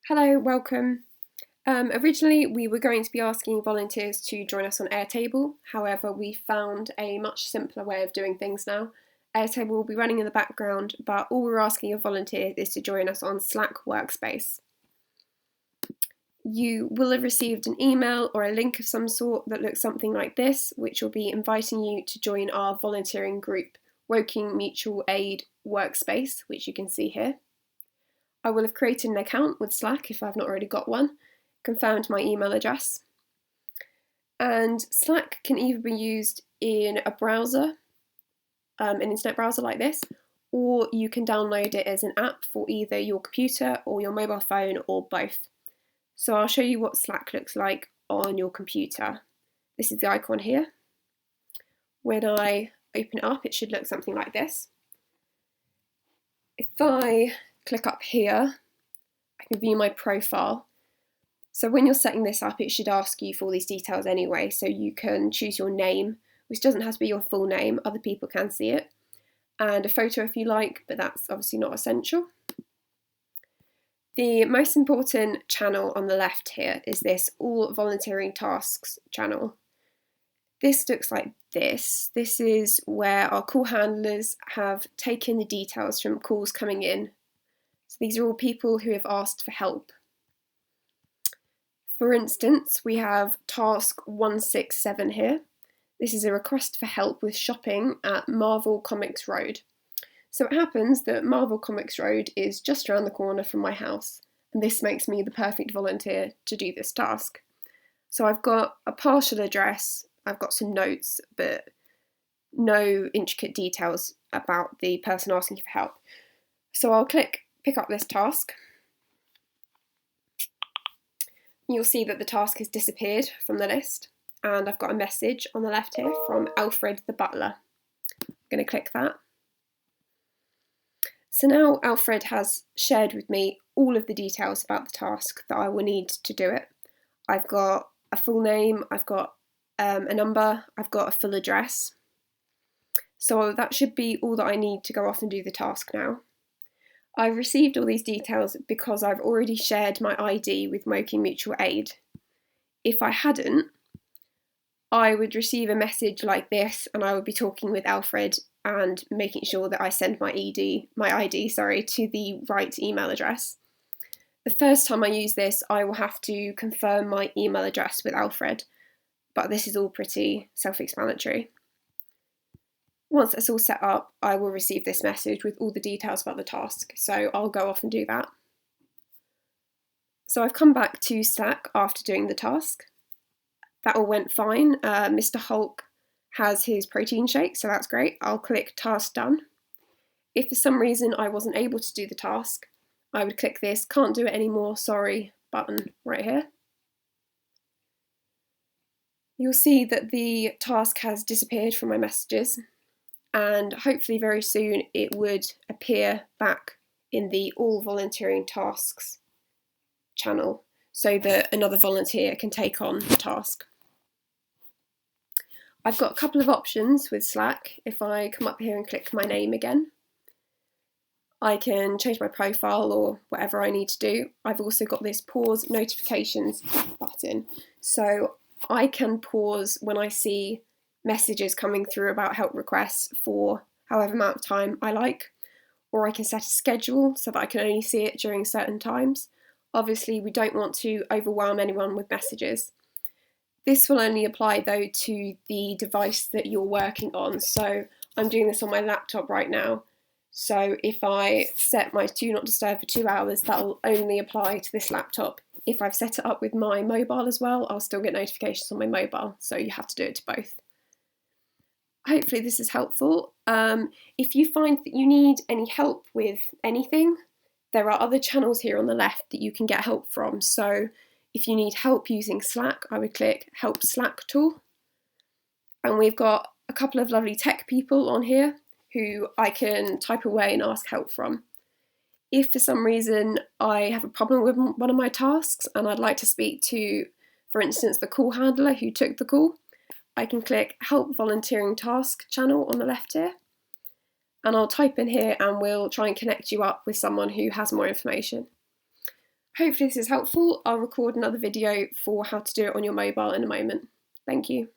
Hello, welcome. Originally, we were going to be asking volunteers to join us on Airtable. However, we found a much simpler way of doing things now. Airtable will be running in the background, but all we're asking of volunteers is to join us on Slack Workspace. You will have received an email or a link of some sort that looks something like this, which will be inviting you to join our volunteering group, Woking Mutual Aid Workspace, which you can see here. I will have created an account with Slack if I've not already got one, confirmed my email address. And Slack can either be used in a browser, an internet browser like this, or you can download it as an app for either your computer or your mobile phone or both. So I'll show you what Slack looks like on your computer. This is the icon here. When I open it up, it should look something like this. If I click up here, I can view my profile. So when you're setting this up, it should ask you for all these details anyway, so you can choose your name, which doesn't have to be your full name, other people can see it, and a photo if you like, but that's obviously not essential. The most important channel on the left here is this All Volunteering Tasks channel. This looks like this. This is where our call handlers have taken the details from calls coming in. So these are all people who have asked for help. For instance, we have task 167 here. This is a request for help with shopping at Marvel Comics Road. So it happens that Marvel Comics Road is just around the corner from my house, and this makes me the perfect volunteer to do this task. So I've got a partial address, I've got some notes, but no intricate details about the person asking for help. So I'll click pick up this task. You'll see that the task has disappeared from the list, and I've got a message on the left here from Alfred the butler. I'm going to click that. So now Alfred has shared with me all of the details about the task that I will need to do it. I've got a full name, I've got a number, I've got a full address. So that should be all that I need to go off and do the task now. I've received all these details because I've already shared my ID with Woking Mutual Aid. If I hadn't, I would receive a message like this and I would be talking with Alfred and making sure that I send my ID to the right email address. The first time I use this, I will have to confirm my email address with Alfred, but this is all pretty self-explanatory. Once that's all set up, I will receive this message with all the details about the task, so I'll go off and do that. So I've come back to Slack after doing the task. That all went fine. Mr. Hulk has his protein shake, so that's great. I'll click Task Done. If for some reason I wasn't able to do the task, I would click this Can't Do It Anymore, Sorry button right here. You'll see that the task has disappeared from my messages, and hopefully very soon it would appear back in the All Volunteering Tasks channel so that another volunteer can take on the task. I've got a couple of options with Slack. If I come up here and click my name again, I can change my profile or whatever I need to do. I've also got this pause notifications button, so I can pause when I see messages coming through about help requests for however amount of time I like, or I can set a schedule so that I can only see it during certain times. Obviously, we don't want to overwhelm anyone with messages. This will only apply though to the device that you're working on. So I'm doing this on my laptop right now. So if I set my Do Not Disturb for 2 hours, that will only apply to this laptop. If I've set it up with my mobile as well, I'll still get notifications on my mobile. So you have to do it to both. Hopefully this is helpful. If you find that you need any help with anything, there are other channels here on the left that you can get help from. So if you need help using Slack, I would click Help Slack tool. And we've got a couple of lovely tech people on here who I can type away and ask help from. If for some reason I have a problem with one of my tasks and I'd like to speak to, for instance, the call handler who took the call, I can click Help Volunteering Task channel on the left here, and I'll type in here and we'll try and connect you up with someone who has more information. Hopefully this is helpful. I'll record another video for how to do it on your mobile in a moment. Thank you.